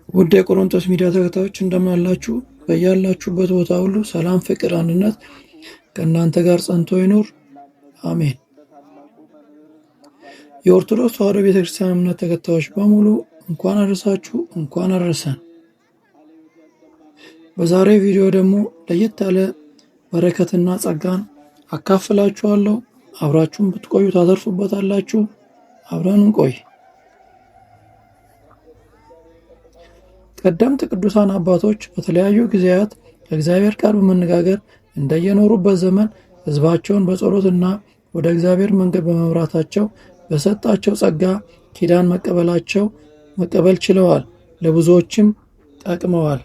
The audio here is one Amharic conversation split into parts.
ውድ የቆሮንቶስ ሚዲያ ተከታዮች እንደምን አላችሁ? በያላችሁበት ቦታ ሁሉ ሰላም፣ ፍቅር፣ አንድነት ከእናንተ ጋር ጸንቶ ይኑር፣ አሜን። የኦርቶዶክስ ተዋሕዶ ቤተክርስቲያን እምነት ተከታዮች በሙሉ እንኳን አደረሳችሁ፣ እንኳን አደረሰን። በዛሬ ቪዲዮ ደግሞ ለየት ያለ በረከትና ጸጋን አካፍላችኋለሁ። አብራችሁን ብትቆዩ ታተርፉበታላችሁ። አብረን እንቆይ። ቀደምት ቅዱሳን አባቶች በተለያዩ ጊዜያት ከእግዚአብሔር ጋር በመነጋገር እንደየኖሩበት ዘመን ሕዝባቸውን በጸሎትና ወደ እግዚአብሔር መንገድ በመምራታቸው በሰጣቸው ጸጋ ኪዳን መቀበል ችለዋል። ለብዙዎችም ጠቅመዋል።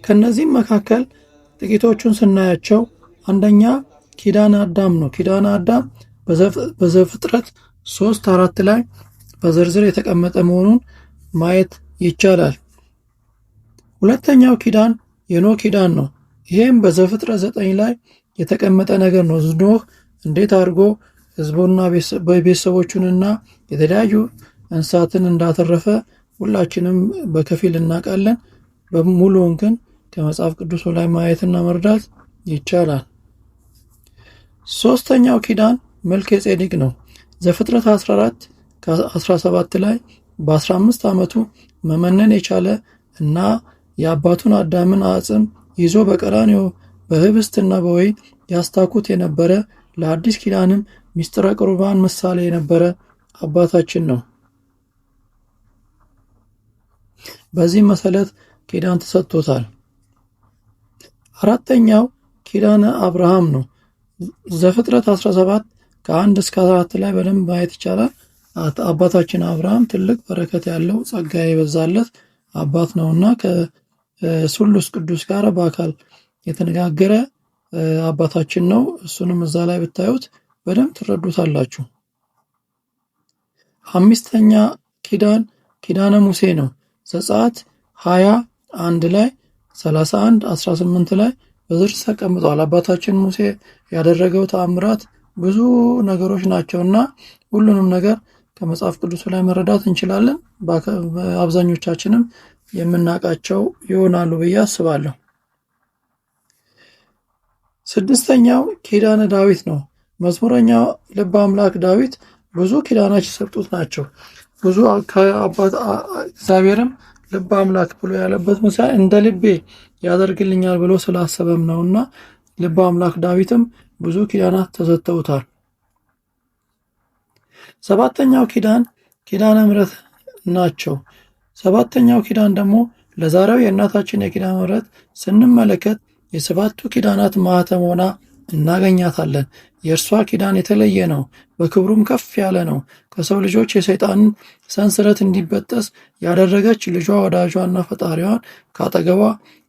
ከነዚህም መካከል ጥቂቶቹን ስናያቸው አንደኛ ኪዳነ አዳም ነው። ኪዳነ አዳም በዘፍጥረት 3:4 ላይ በዝርዝር የተቀመጠ መሆኑን ማየት ይቻላል። ሁለተኛው ኪዳን የኖህ ኪዳን ነው። ይህም በዘፍጥረት 9 ላይ የተቀመጠ ነገር ነው። ኖህ እንዴት አድርጎ ሕዝቡና ቤተሰቦቹንና የተለያዩ እንስሳትን እንዳተረፈ ሁላችንም በከፊል እናውቃለን። በሙሉውን ግን ከመጽሐፍ ቅዱስ ላይ ማየትና መርዳት ይቻላል። ሶስተኛው ኪዳን መልከ ጼዴቅ ነው። ዘፍጥረት 14:17 ላይ በ15 ዓመቱ መመነን የቻለ እና የአባቱን አዳምን አጽም ይዞ በቀራንዮ በህብስትና በወይን ያስታኩት የነበረ ለአዲስ ኪዳንም ሚስጥረ ቁርባን ምሳሌ የነበረ አባታችን ነው። በዚህ መሰረት ኪዳን ተሰጥቶታል። አራተኛው ኪዳነ አብርሃም ነው። ዘፍጥረት 17:1-4 ላይ በደንብ ማየት ይቻላል። አባታችን አብርሃም ትልቅ በረከት ያለው ጸጋ የበዛለት አባት ነውና ከስሉስ ቅዱስ ጋር በአካል የተነጋገረ አባታችን ነው። እሱንም እዛ ላይ ብታዩት በደንብ ትረዱታላችሁ። አምስተኛ ኪዳነ ሙሴ ነው። ዘጸአት 21 ላይ 31:18 ላይ በዝርዝር ተቀምጧል። አባታችን ሙሴ ያደረገው ተአምራት ብዙ ነገሮች ናቸውና ሁሉንም ነገር ከመጽሐፍ ቅዱስ ላይ መረዳት እንችላለን። አብዛኞቻችንም የምናውቃቸው ይሆናሉ ብዬ አስባለሁ። ኪዳነ ዳዊት ነው። መዝሙረኛው ልበ አምላክ ዳዊት ብዙ ኪዳናች የሰጡት ናቸው። ብዙ እግዚአብሔርም ልበ አምላክ ብሎ ያለበት ምሳሌ እንደ ልቤ ያደርግልኛል ብሎ ስላሰበም ነውና ልበ አምላክ ዳዊትም ብዙ ኪዳናት ተሰጥተውታል። ሰባተኛው ኪዳነ ምሕረት ናቸው። ሰባተኛው ኪዳን ደግሞ ለዛሬው የእናታችን የኪዳነ ምሕረት ስንመለከት የሰባቱ ኪዳናት ማኅተም ሆና እናገኛታለን። የእርሷ ኪዳን የተለየ ነው፣ በክብሩም ከፍ ያለ ነው። ከሰው ልጆች የሰይጣንን ሰንሰለት እንዲበጠስ ያደረገች ልጇ ወዳጇና ፈጣሪዋን ካጠገቧ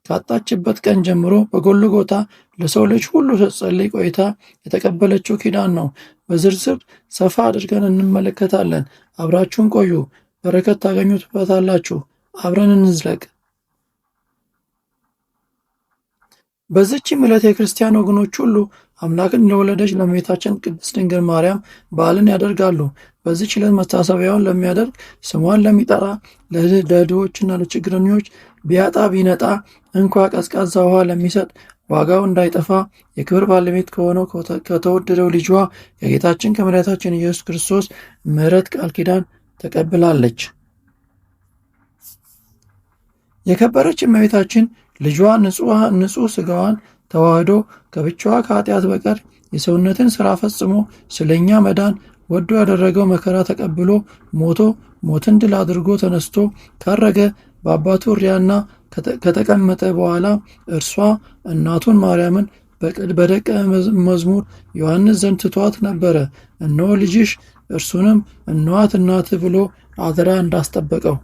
ካጣችበት ቀን ጀምሮ በጎልጎታ ለሰው ልጅ ሁሉ ስትጸልይ ቆይታ የተቀበለችው ኪዳን ነው። በዝርዝር ሰፋ አድርገን እንመለከታለን። አብራችሁን ቆዩ፣ በረከት ታገኙበታላችሁ። አብረን እንዝለቅ። በዚህችም ዕለት የክርስቲያን ወገኖች ሁሉ አምላክን ለወለደች ለእመቤታችን ቅድስት ድንግል ማርያም በዓልን ያደርጋሉ። በዚህች ዕለት መታሰቢያውን ለሚያደርግ ስሟን ለሚጠራ ለድሆችና ለችግረኞች ቢያጣ ቢነጣ እንኳ ቀዝቃዛ ውሃ ለሚሰጥ ዋጋው እንዳይጠፋ የክብር ባለቤት ከሆነው ከተወደደው ልጇ ከጌታችን ከመድኃኒታችን ኢየሱስ ክርስቶስ ምሕረት ቃል ኪዳን ተቀብላለች። የከበረች እመቤታችን ልጇ ንጹሕ ሥጋዋን ተዋህዶ ከብቻዋ ከኃጢአት በቀር የሰውነትን ሥራ ፈጽሞ ስለኛ መዳን ወዶ ያደረገው መከራ ተቀብሎ ሞትን ድል አድርጎ ተነስቶ ካረገ በአባቱ እሪያና ከተቀመጠ በኋላ እርሷ እናቱን ማርያምን በደቀ መዝሙር ዮሐንስ ዘንድ ትቷት ነበረ። እነሆ ልጅሽ፣ እርሱንም እነኋት እናትህ ብሎ አደራ እንዳስጠበቀው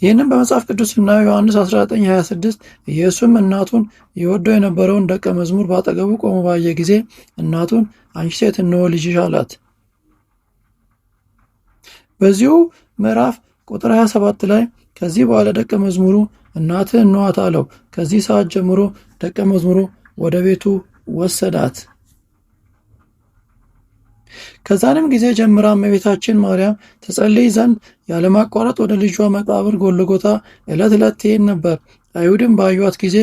ይህንም በመጽሐፍ ቅዱስ ስናየው ዮሐንስ 19:26 ኢየሱስም እናቱን ይወደው የነበረውን ደቀ መዝሙር ባጠገቡ ቆሞ ባየ ጊዜ እናቱን አንቺ ሴት እነሆ ልጅሽ አላት። በዚሁ ምዕራፍ ቁጥር 27 ላይ ከዚህ በኋላ ደቀ መዝሙሩ እናትህ እንኋት አለው። ከዚህ ሰዓት ጀምሮ ደቀ መዝሙሩ ወደ ቤቱ ወሰዳት። ከዛንም ጊዜ ጀምራ እመቤታችን ማርያም ትጸልይ ዘንድ ያለማቋረጥ ወደ ልጇ መቃብር ጎልጎታ ዕለት ዕለት ትሄድ ነበር። አይሁድም ባዩት ጊዜ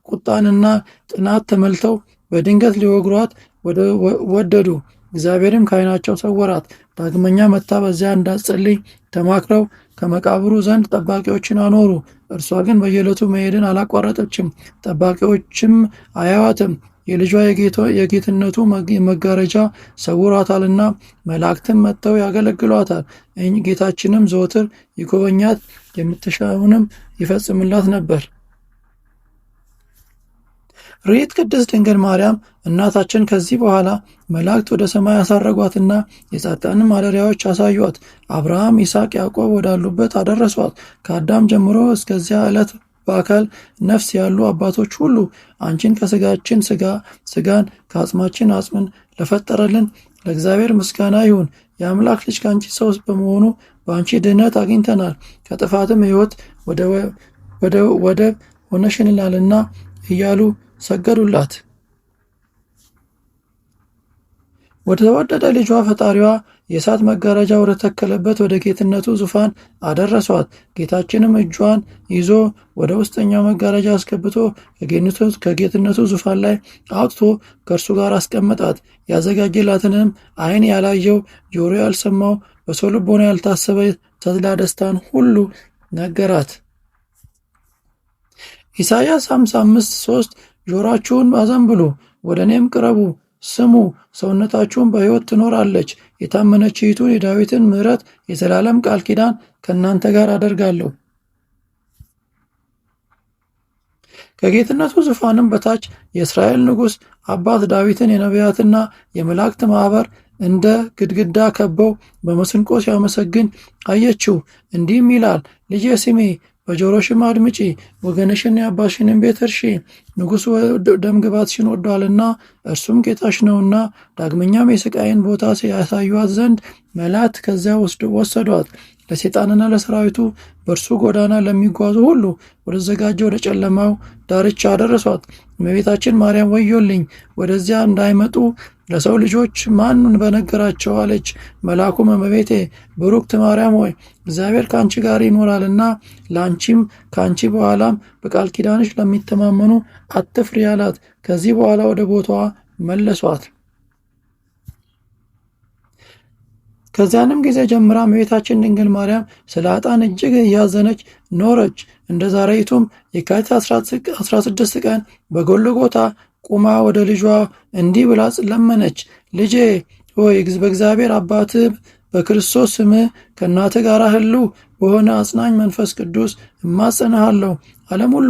ቁጣንና ቅናት ተመልተው በድንገት ሊወግሯት ወደዱ። እግዚአብሔርም ከዓይናቸው ሰወራት። ዳግመኛ መጥታ በዚያ እንዳትጸልይ ተማክረው ከመቃብሩ ዘንድ ጠባቂዎችን አኖሩ። እርሷ ግን በየዕለቱ መሄድን አላቋረጠችም። ጠባቂዎችም አያዋትም፣ የልጇ የጌትነቱ መጋረጃ ሰውሯታልና መላእክትም መጥተው ያገለግሏታል። ጌታችንም ዘወትር ይጎበኛት፣ የምትሻውንም ይፈጽምላት ነበር። ርዕይት ቅድስት ድንግል ማርያም እናታችን ከዚህ በኋላ መላእክት ወደ ሰማይ ያሳረጓትና የጻድቃንም ማደሪያዎች አሳዩአት። አብርሃም፣ ይስሐቅ፣ ያዕቆብ ወዳሉበት አደረሷት። ከአዳም ጀምሮ እስከዚያ ዕለት በአካል ነፍስ ያሉ አባቶች ሁሉ አንቺን ከስጋችን ስጋን ከአጽማችን አጽምን ለፈጠረልን ለእግዚአብሔር ምስጋና ይሁን። የአምላክ ልጅ ከአንቺ ሰው በመሆኑ በአንቺ ድህነት አግኝተናል፣ ከጥፋትም ሕይወት ወደብ ሆነሽንላልና እያሉ ሰገዱላት። ወደ ተወደደ ልጇ ፈጣሪዋ የእሳት መጋረጃ ወደ ተከለበት ወደ ጌትነቱ ዙፋን አደረሷት። ጌታችንም እጇን ይዞ ወደ ውስጠኛው መጋረጃ አስገብቶ ከጌትነቱ ዙፋን ላይ አውጥቶ ከእርሱ ጋር አስቀመጣት። ያዘጋጀላትንም ዓይን ያላየው ጆሮ ያልሰማው በሰው ልቦና ያልታሰበ ተድላ ደስታን ሁሉ ነገራት። ኢሳይያስ 55:3 ጆሮአችሁን አዘንብሉ፣ ወደ እኔም ቅረቡ፣ ስሙ፣ ሰውነታችሁን በሕይወት ትኖራለች። የታመነችይቱን የዳዊትን ምሕረት የዘላለም ቃል ኪዳን ከእናንተ ጋር አደርጋለሁ። ከጌትነቱ ዙፋንም በታች የእስራኤል ንጉሥ አባት ዳዊትን የነቢያትና የመላእክት ማኅበር እንደ ግድግዳ ከበው በመስንቆ ሲያመሰግን አየችው። እንዲህም ይላል፣ ልጄ ስሚ፣ በጆሮሽም አድምጪ፣ ወገንሽን የአባትሽንም ቤት እርሺ። ንጉሡ ደምግባትሽን ወዷልና እርሱም ጌታሽ ነውና። ዳግመኛም የስቃይን ቦታ ያሳዩአት ዘንድ መላእክት ከዚያ ወሰዷት። ለሰይጣንና ለሰራዊቱ በእርሱ ጎዳና ለሚጓዙ ሁሉ ወደ ተዘጋጀ ወደ ጨለማው ዳርቻ አደረሷት። እመቤታችን ማርያም ወዮልኝ፣ ወደዚያ እንዳይመጡ ለሰው ልጆች ማን በነገራቸው አለች። መልአኩም እመቤቴ ብሩክት ማርያም ሆይ እግዚአብሔር ከአንቺ ጋር ይኖራልና ለአንቺም ከአንቺ በኋላም በቃል ኪዳንሽ ለሚተማመኑ አትፍሪ አላት። ከዚህ በኋላ ወደ ቦታዋ መለሷት። ከዚያንም ጊዜ ጀምራ እመቤታችን ድንግል ማርያም ስለ ዕጣን እጅግ እያዘነች ኖረች። እንደ ዛሬይቱም የካቲት 16 ቀን በጎልጎታ ቁማ ወደ ልጇ እንዲህ ብላ ለመነች። ልጄ ሆይ በእግዚአብሔር አባትህ በክርስቶስ ስምህ ከእናትህ ጋር ሕልው በሆነ አጽናኝ መንፈስ ቅዱስ እማጸንሃለሁ። ዓለም ሁሉ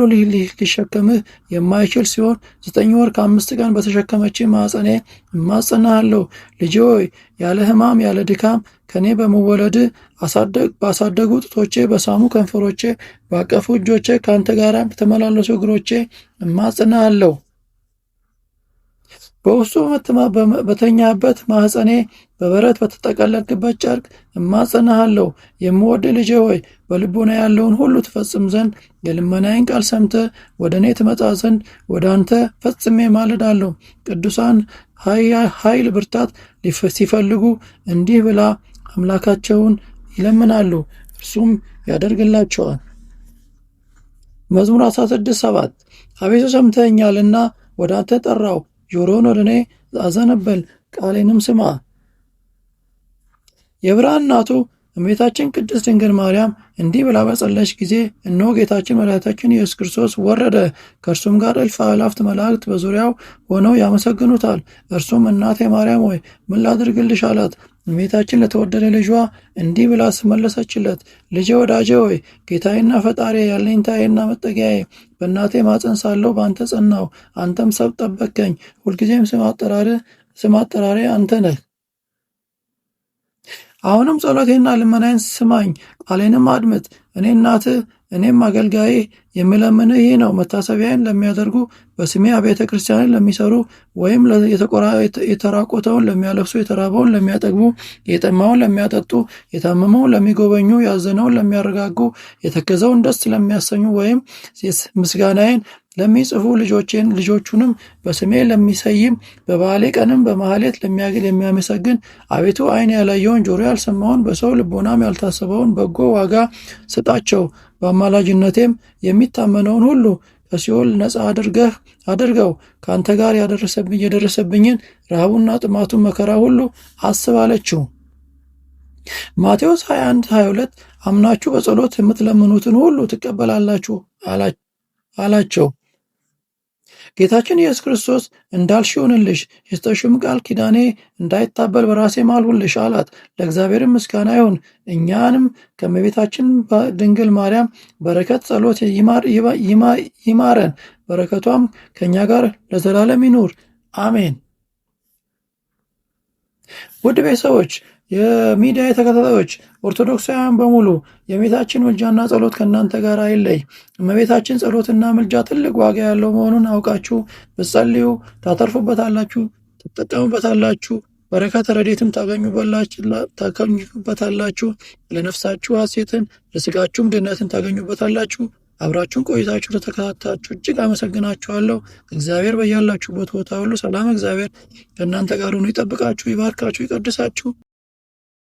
ሊሸከምህ የማይችል ሲሆን 9 ወር ከ5 ቀን በተሸከመች ማኅፀኔ እማጸንሃለሁ። ልጄ ሆይ ያለ ሕማም ያለ ድካም ከእኔ በመወለድ ባሳደጉ ጡቶቼ በሳሙ ከንፈሮቼ ባቀፉ እጆቼ ከአንተ ጋር በተመላለሱ እግሮቼ እማጸንሃለሁ። በውስጡ በተኛበት ማኅፀኔ በበረት በተጠቀለልክበት ጨርቅ እማጸንሃለሁ። የምወድ ልጄ ሆይ በልቦና ያለውን ሁሉ ትፈጽም ዘንድ የልመናዬን ቃል ሰምተህ ወደ እኔ ትመጣ ዘንድ ወደ አንተ ፈጽሜ ማልዳለሁ። ቅዱሳን ኃይል ብርታት ሲፈልጉ እንዲህ ብላ አምላካቸውን ይለምናሉ፣ እርሱም ያደርግላቸዋል። መዝሙር 16:7 አቤቱ ሰምተኸኛልና ወደ አንተ ጠራው፣ ጆሮን ወደ እኔ አዘነበል፣ ቃሌንም ስማ። የብርሃን እናቱ እመቤታችን ቅድስት ድንግል ማርያም እንዲህ ብላ በጸለየች ጊዜ እነሆ ጌታችን መድኃኒታችን ኢየሱስ ክርስቶስ ወረደ፣ ከእርሱም ጋር እልፍ አእላፋት መላእክት በዙሪያው ሆነው ያመሰግኑታል። እርሱም እናቴ ማርያም ሆይ ምን ላድርግልሽ አላት። እመቤታችን ለተወደደ ልጇ እንዲህ ብላ መለሰችለት፣ ልጄ ወዳጄ ሆይ ጌታዬና ፈጣሪ ያለኝታዬና መጠጊያዬ፣ በእናቴ ማፀን ሳለሁ በአንተ ጸናሁ፣ አንተም ሰብ ጠበቅከኝ። ሁልጊዜም ስም አጠራሪ አንተ ነህ። አሁንም ጸሎቴና ልመናዬን ስማኝ፣ ቃሌንም አድምጥ። እኔ እናትህ እኔም አገልጋዬ የምለምንህ ይህ ነው። መታሰቢያን ለሚያደርጉ፣ በስሜ አብያተ ክርስቲያንን ለሚሰሩ፣ ወይም የተራቆተውን ለሚያለብሱ፣ የተራበውን ለሚያጠግቡ፣ የጠማውን ለሚያጠጡ፣ የታመመውን ለሚጎበኙ፣ ያዘነውን ለሚያረጋጉ፣ የተከዘውን ደስ ለሚያሰኙ፣ ወይም ምስጋናዬን ለሚጽፉ፣ ልጆቹንም በስሜ ለሚሰይም፣ በበዓሌ ቀንም በማህሌት ለሚያመሰግን፣ አቤቱ ዓይን ያላየውን ጆሮ ያልሰማውን በሰው ልቦናም ያልታሰበውን በጎ ዋጋ ስጣቸው። በአማላጅነቴም የሚታመነውን ሁሉ ከሲኦል ነፃ አድርገው። ከአንተ ጋር የደረሰብኝን ረሃቡና ጥማቱን መከራ ሁሉ አስብ አለችው። ማቴዎስ 21:22 አምናችሁ በጸሎት የምትለምኑትን ሁሉ ትቀበላላችሁ አላቸው። ጌታችን ኢየሱስ ክርስቶስ እንዳልሽ ይሁንልሽ፣ የሰጠሽውም ቃል ኪዳኔ እንዳይታበል በራሴ ማልሁልሽ አላት። ለእግዚአብሔርም ምስጋና ይሁን። እኛንም ከእመቤታችን ድንግል ማርያም በረከት ጸሎት ይማረን፣ በረከቷም ከእኛ ጋር ለዘላለም ይኑር አሜን። ውድ ቤተሰቦች፣ የሚዲያ ተከታታዮች፣ ኦርቶዶክሳውያን በሙሉ የእመቤታችን ምልጃና ጸሎት ከእናንተ ጋር አይለይ። እመቤታችን ጸሎትና ምልጃ ትልቅ ዋጋ ያለው መሆኑን አውቃችሁ ብትጸልዩ ታተርፉበታላችሁ፣ ትጠቀሙበታላችሁ፣ በረከት ረድኤትም ታገኙበታላችሁ። ለነፍሳችሁ ሐሴትን ለስጋችሁም ድነትን ታገኙበታላችሁ። አብራችሁን ቆይታችሁ ለተከታተላችሁ እጅግ አመሰግናችኋለሁ። እግዚአብሔር በያላችሁበት ቦታ ሁሉ ሰላም እግዚአብሔር ከእናንተ ጋር ሆኖ ይጠብቃችሁ፣ ይባርካችሁ፣ ይቀድሳችሁ።